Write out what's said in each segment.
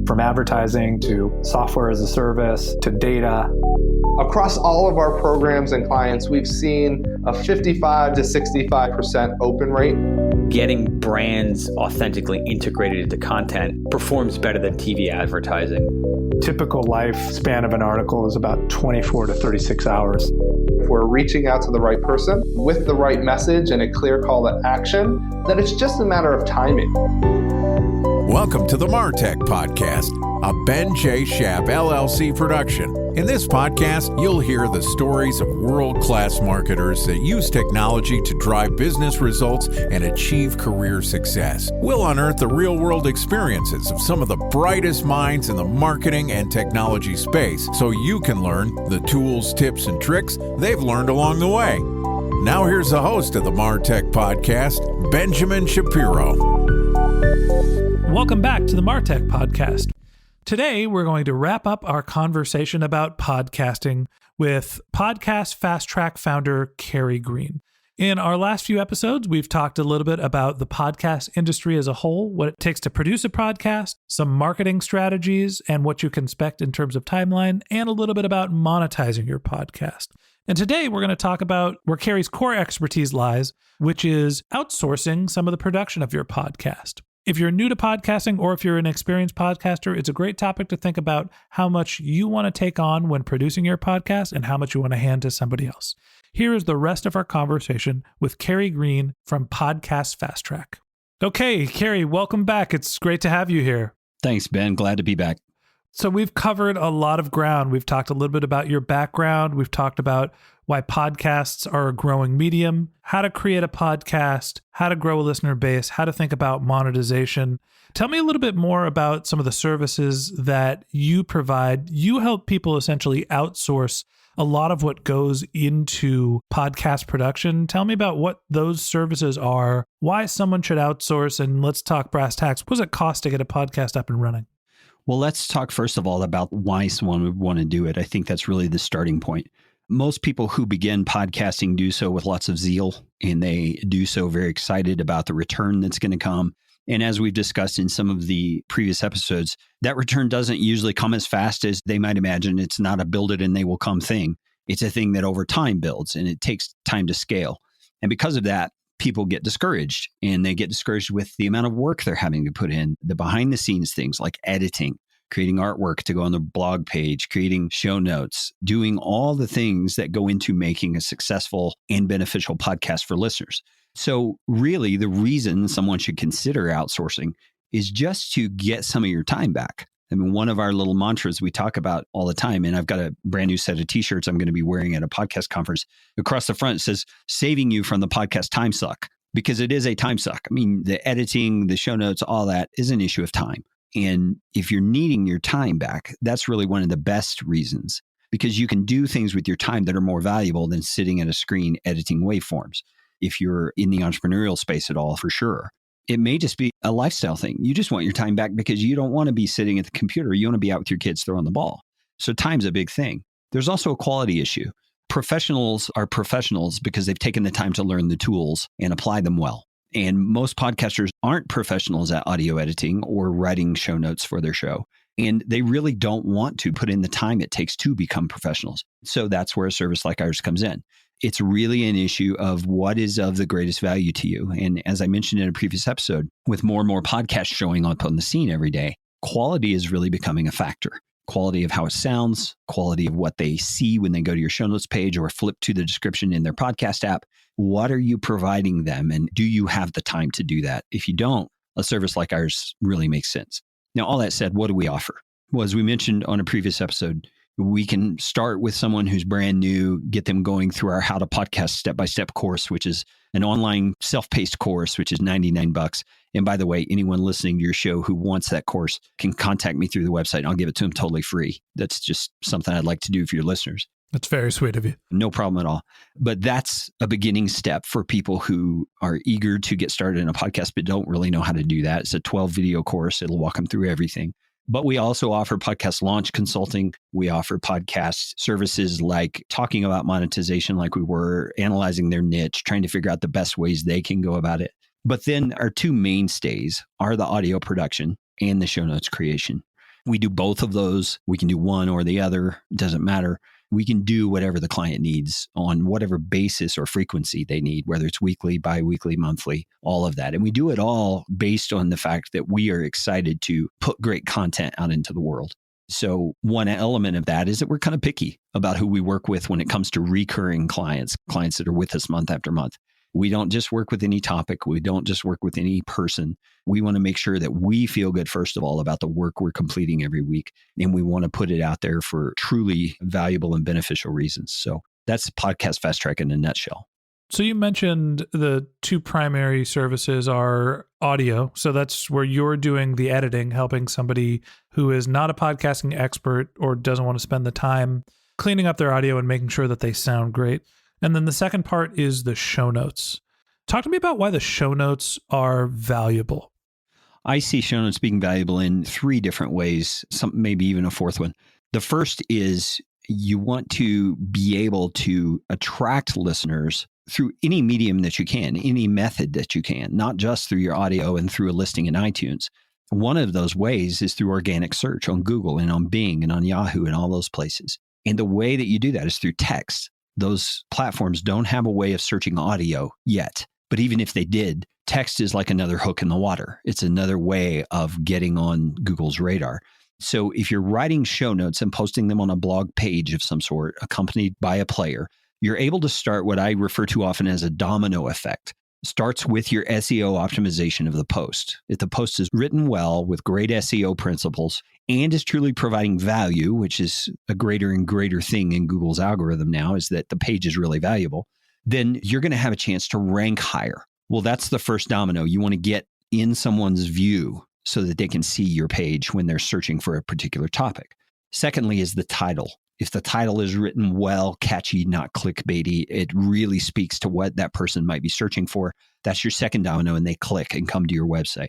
From advertising to software as a service to data. Across all of our programs and clients, we've seen a 55 to 65% open rate. Getting brands authentically integrated into content performs better than TV advertising. Typical lifespan of an article is about 24 to 36 hours. If we're reaching out to the right person with the right message and a clear call to action, then it's just a matter of timing. Welcome to the MarTech Podcast, a Ben J. Schaap LLC production. In this podcast, you'll hear the stories of world-class marketers that use technology to drive business results and achieve career success. We'll unearth the real-world experiences of some of the brightest minds in the marketing and technology space so you can learn the tools, tips, and tricks they've learned along the way. Now here's the host of the MarTech Podcast, Benjamin Shapiro. Welcome back to the MarTech Podcast. Today, we're going to wrap up our conversation about podcasting with Podcast Fast Track founder Carey Green. In our last few episodes, we've talked a little bit about the podcast industry as a whole, what it takes to produce a podcast, some marketing strategies, and what you can expect in terms of timeline, and a little bit about monetizing your podcast. And today, we're going to talk about where Carey's core expertise lies, which is outsourcing some of the production of your podcast. If you're new to podcasting or if you're an experienced podcaster, it's a great topic to think about how much you want to take on when producing your podcast and how much you want to hand to somebody else. Here is the rest of our conversation with Carey Green from Podcast Fast Track. Okay, Carey, welcome back. It's great to have you here. Thanks, Ben. Glad to be back. So we've covered a lot of ground. We've talked a little bit about your background. We've talked about why podcasts are a growing medium, how to create a podcast, how to grow a listener base, how to think about monetization. Tell me a little bit more about some of the services that you provide. You help people essentially outsource a lot of what goes into podcast production. Tell me about what those services are, why someone should outsource, and let's talk brass tacks. What does it cost to get a podcast up and running? Well, let's talk first of all about why someone would want to do it. I think that's really the starting point. Most people who begin podcasting do so with lots of zeal, and they do so very excited about the return that's going to come. And as we've discussed in some of the previous episodes, that return doesn't usually come as fast as they might imagine. It's not a build it and they will come thing. It's a thing that over time builds, and it takes time to scale. And because of that, people get discouraged, and they get discouraged with the amount of work they're having to put in, the behind the scenes things like editing, creating artwork to go on the blog page, creating show notes, doing all the things that go into making a successful and beneficial podcast for listeners. So really, the reason someone should consider outsourcing is just to get some of your time back. I mean, one of our little mantras we talk about all the time, and I've got a brand new set of t-shirts I'm going to be wearing at a podcast conference. Across the front, it says, saving you from the podcast time suck, because it is a time suck. I mean, the editing, the show notes, all that is an issue of time. And if you're needing your time back, that's really one of the best reasons, because you can do things with your time that are more valuable than sitting at a screen editing waveforms. If you're in the entrepreneurial space at all, for sure. It may just be a lifestyle thing. You just want your time back because you don't want to be sitting at the computer. You want to be out with your kids throwing the ball. So time's a big thing. There's also a quality issue. Professionals are professionals because they've taken the time to learn the tools and apply them well. And most podcasters aren't professionals at audio editing or writing show notes for their show. And they really don't want to put in the time it takes to become professionals. So that's where a service like ours comes in. It's really an issue of what is of the greatest value to you. And as I mentioned in a previous episode, with more and more podcasts showing up on the scene every day, quality is really becoming a factor. Quality of how it sounds, quality of what they see when they go to your show notes page or flip to the description in their podcast app. What are you providing them? And do you have the time to do that? If you don't, a service like ours really makes sense. Now, all that said, what do we offer? Well, as we mentioned on a previous episode, we can start with someone who's brand new, get them going through our How to Podcast Step-by-Step course, which is an online self-paced course, which is $99. And by the way, anyone listening to your show who wants that course can contact me through the website. I'll give it to them totally free. That's just something I'd like to do for your listeners. That's very sweet of you. No problem at all. But that's a beginning step for people who are eager to get started in a podcast, but don't really know how to do that. It's a 12-video course. It'll walk them through everything. But we also offer podcast launch consulting. We offer podcast services like talking about monetization, like we were, analyzing their niche, trying to figure out the best ways they can go about it. But then our two mainstays are the audio production and the show notes creation. We do both of those. We can do one or the other. It doesn't matter. We can do whatever the client needs on whatever basis or frequency they need, whether it's weekly, bi-weekly, monthly, all of that. And we do it all based on the fact that we are excited to put great content out into the world. So one element of that is that we're kind of picky about who we work with when it comes to recurring clients that are with us month after month. We don't just work with any topic. We don't just work with any person. We want to make sure that we feel good, first of all, about the work we're completing every week. And we want to put it out there for truly valuable and beneficial reasons. So that's Podcast Fast Track in a nutshell. So you mentioned the two primary services are audio. So that's where you're doing the editing, helping somebody who is not a podcasting expert or doesn't want to spend the time cleaning up their audio and making sure that they sound great. And then the second part is the show notes. Talk to me about why the show notes are valuable. I see show notes being valuable in three different ways, maybe even a fourth one. The first is you want to be able to attract listeners through any medium that you can, any method that you can, not just through your audio and through a listing in iTunes. One of those ways is through organic search on Google and on Bing and on Yahoo and all those places. And the way that you do that is through text. Those platforms don't have a way of searching audio yet. But even if they did, text is like another hook in the water. It's another way of getting on Google's radar. So if you're writing show notes and posting them on a blog page of some sort, accompanied by a player, you're able to start what I refer to often as a domino effect. Starts with your SEO optimization of the post. If the post is written well with great SEO principles and is truly providing value, which is a greater and greater thing in Google's algorithm now, is that the page is really valuable, then you're going to have a chance to rank higher. Well, that's the first domino. You want to get in someone's view so that they can see your page when they're searching for a particular topic. Secondly is the title. If the title is written well, catchy, not clickbaity, it really speaks to what that person might be searching for. That's your second domino, and they click and come to your website.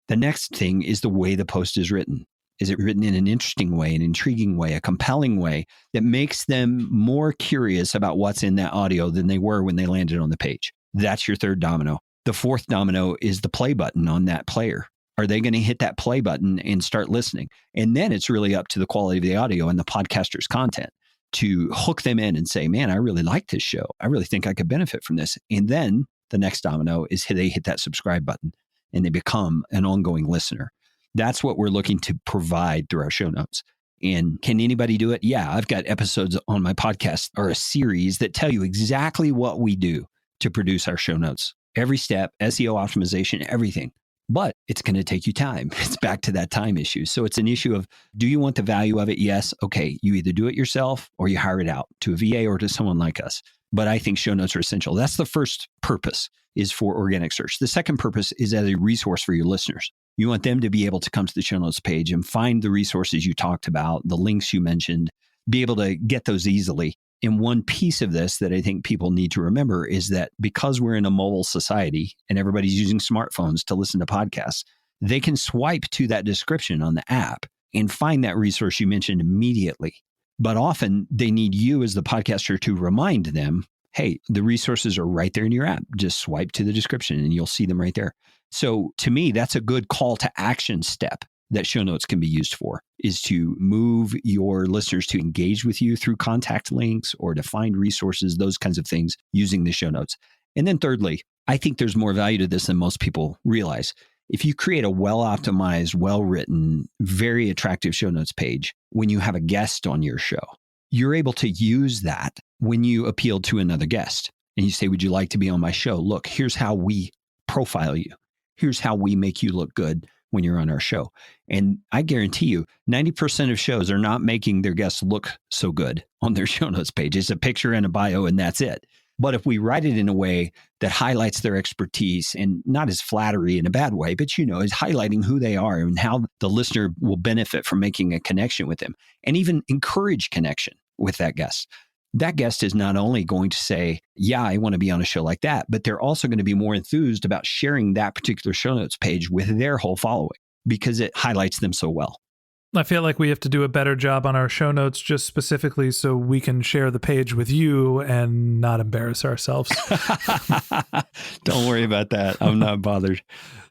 The next thing is the way the post is written. Is it written in an interesting way, an intriguing way, a compelling way that makes them more curious about what's in that audio than they were when they landed on the page? That's your third domino. The fourth domino is the play button on that player. Are they going to hit that play button and start listening? And then it's really up to the quality of the audio and the podcaster's content to hook them in and say, man, I really like this show. I really think I could benefit from this. And then the next domino is they hit that subscribe button and they become an ongoing listener. That's what we're looking to provide through our show notes. And can anybody do it? Yeah, I've got episodes on my podcast or a series that tell you exactly what we do to produce our show notes. Every step, SEO optimization, everything. But it's going to take you time. It's back to that time issue. So it's an issue of, do you want the value of it? Yes. Okay. You either do it yourself or you hire it out to a VA or to someone like us. But I think show notes are essential. That's the first purpose, is for organic search. The second purpose is as a resource for your listeners. You want them to be able to come to the show notes page and find the resources you talked about, the links you mentioned, be able to get those easily. And one piece of this that I think people need to remember is that because we're in a mobile society and everybody's using smartphones to listen to podcasts, they can swipe to that description on the app and find that resource you mentioned immediately. But often they need you as the podcaster to remind them, hey, the resources are right there in your app. Just swipe to the description and you'll see them right there. So to me, that's a good call to action step that show notes can be used for, is to move your listeners to engage with you through contact links or to find resources, those kinds of things using the show notes. And then thirdly, I think there's more value to this than most people realize. If you create a well-optimized, well-written, very attractive show notes page, when you have a guest on your show, you're able to use that when you appeal to another guest and you say, would you like to be on my show? Look, here's how we profile you. Here's how we make you look good when you're on our show. And I guarantee you, 90% of shows are not making their guests look so good on their show notes page. It's a picture and a bio, and that's it. But if we write it in a way that highlights their expertise, and not as flattery in a bad way, but, is highlighting who they are and how the listener will benefit from making a connection with them, and even encourage connection with that guest is not only going to say, yeah, I want to be on a show like that, but they're also going to be more enthused about sharing that particular show notes page with their whole following because it highlights them so well. I feel like we have to do a better job on our show notes just specifically so we can share the page with you and not embarrass ourselves. Don't worry about that. I'm not bothered.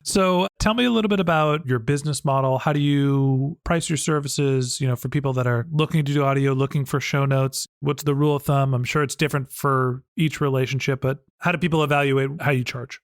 So tell me a little bit about your business model. How do you price your services, for people that are looking to do audio, looking for show notes? What's the rule of thumb? I'm sure it's different for each relationship, but how do people evaluate how you charge?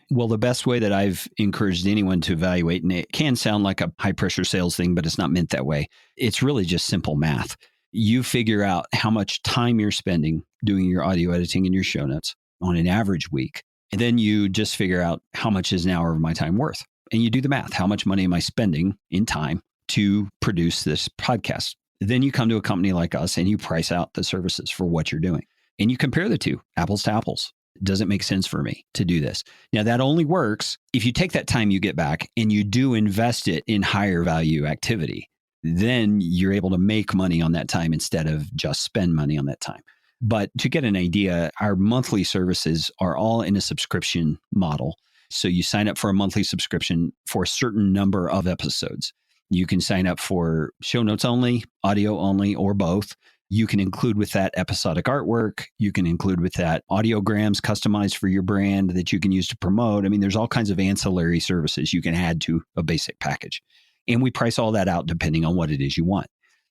Well, the best way that I've encouraged anyone to evaluate, and it can sound like a high pressure sales thing, but it's not meant that way. It's really just simple math. You figure out how much time you're spending doing your audio editing and your show notes on an average week. And then you just figure out how much is an hour of my time worth. And you do the math. How much money am I spending in time to produce this podcast? Then you come to a company like us and you price out the services for what you're doing. And you compare the two, apples to apples. Does it make sense for me to do this? Now, that only works if you take that time you get back and you do invest it in higher value activity. Then you're able to make money on that time instead of just spend money on that time. But to get an idea, our monthly services are all in a subscription model. So you sign up for a monthly subscription for a certain number of episodes. You can sign up for show notes only, audio only, or both. You can include with that episodic artwork. You can include with that audiograms customized for your brand that you can use to promote. I mean, there's all kinds of ancillary services you can add to a basic package. And we price all that out depending on what it is you want.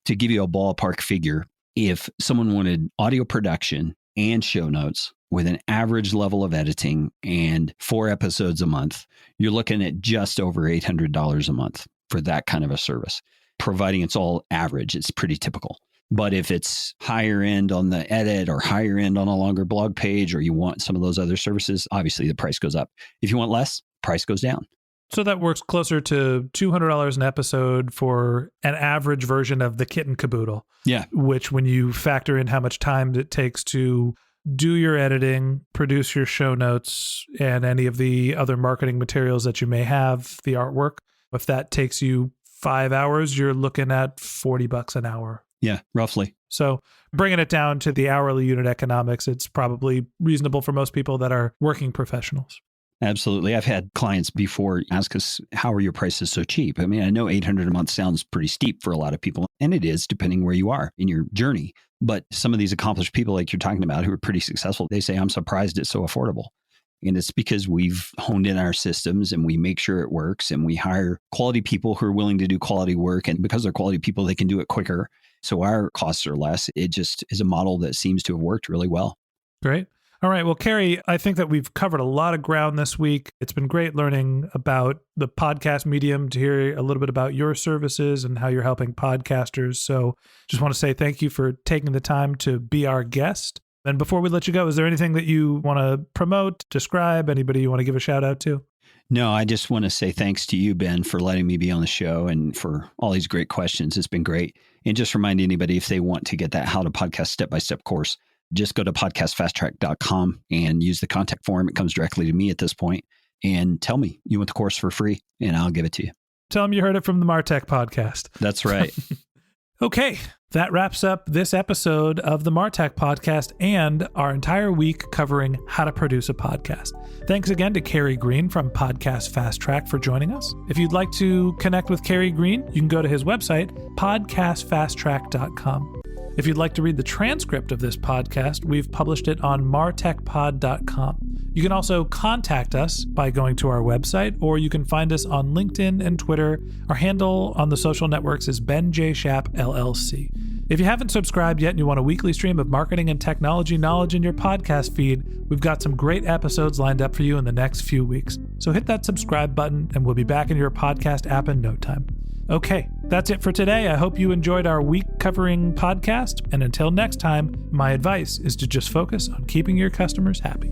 To give you a ballpark figure, if someone wanted audio production and show notes with an average level of editing and 4 episodes a month, you're looking at just over $800 a month for that kind of a service. Providing it's all average, it's pretty typical. But if it's higher end on the edit or higher end on a longer blog page, or you want some of those other services, obviously the price goes up. If you want less, price goes down. So that works closer to $200 an episode for an average version of the kit and caboodle. Yeah. Which when you factor in how much time it takes to do your editing, produce your show notes, and any of the other marketing materials that you may have, the artwork, if that takes you 5 hours, you're looking at $40 an hour. Yeah, roughly. So bringing it down to the hourly unit economics, it's probably reasonable for most people that are working professionals. Absolutely. I've had clients before ask us, how are your prices so cheap? I mean, I know $800 a month sounds pretty steep for a lot of people, and it is depending where you are in your journey. But some of these accomplished people like you're talking about who are pretty successful, they say, I'm surprised it's so affordable. And it's because we've honed in our systems and we make sure it works, and we hire quality people who are willing to do quality work. And because they're quality people, they can do it quicker. So our costs are less. It just is a model that seems to have worked really well. Great. All right. Well, Carey, I think that we've covered a lot of ground this week. It's been great learning about the podcast medium, to hear a little bit about your services and how you're helping podcasters. So just want to say thank you for taking the time to be our guest. And before we let you go, is there anything that you want to promote, describe, anybody you want to give a shout out to? No, I just want to say thanks to you, Ben, for letting me be on the show and for all these great questions. It's been great. And just remind anybody, if they want to get that How to Podcast Step-by-Step course, just go to podcastfasttrack.com and use the contact form. It comes directly to me at this point. And tell me you want the course for free, and I'll give it to you. Tell them you heard it from the MarTech podcast. That's right. Okay, that wraps up this episode of the MarTech podcast and our entire week covering how to produce a podcast. Thanks again to Carey Green from Podcast Fast Track for joining us. If you'd like to connect with Carey Green, you can go to his website, podcastfasttrack.com. If you'd like to read the transcript of this podcast, we've published it on martechpod.com. You can also contact us by going to our website, or you can find us on LinkedIn and Twitter. Our handle on the social networks is Ben J. Shap, LLC. If you haven't subscribed yet and you want a weekly stream of marketing and technology knowledge in your podcast feed, we've got some great episodes lined up for you in the next few weeks. So hit that subscribe button and we'll be back in your podcast app in no time. Okay, that's it for today. I hope you enjoyed our week covering podcast. And until next time, my advice is to just focus on keeping your customers happy.